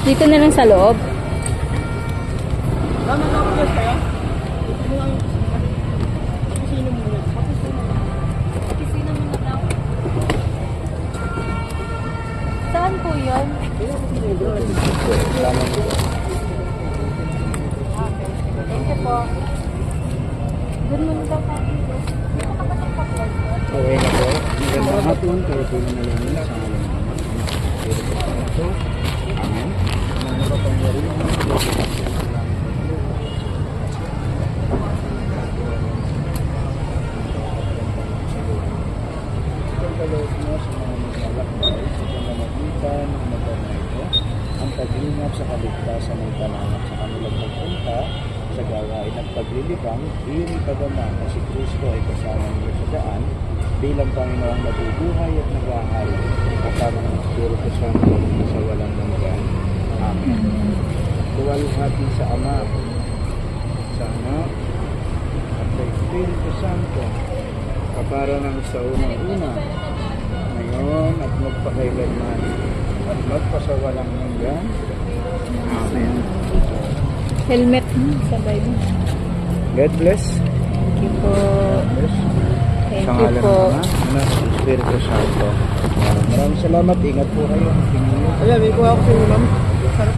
Dito na lang sa loob. Tama na ako guys kaya? Ito mo lang yung kusina muna. Opisina muna daw. Saan po yun? Thank you po. Doon muna daw tayo. Okay na po. Magandang hapon. Kayo po na lang nila sa ngalan ng Ama, Espiritu Santo. Amen. Ano pa pang yari ng mga pagkaloob mo sa mga maglalakbay sa pamamagitan ng motor na ito, ang pag-ingat sa kaligtasan ng tanan at sa kanilang pagpunta sa gawain at paglilibang, iyon ipagama na si Kristo ay kasama niyo sa daan bilang Panginoong nabubuhay at nag-aahari kasama ng Espiritu Santo sa walang hanggan. Amen. Luwalhati sa Ama, sa Anak, at sa Espiritu Santo, kapara ng sa unang-una, ngayon at magpakailanman, at magpasawalang hanggan. Amen. Helmet sa Bible. God bless. Thank you po. God bless. Thank Sa you ngalan po. ng Ama, Anak, at Espiritu Santo. Maraming salamat. Ingat po kayo. Ayan, may kuha ko sa inyo ma'am.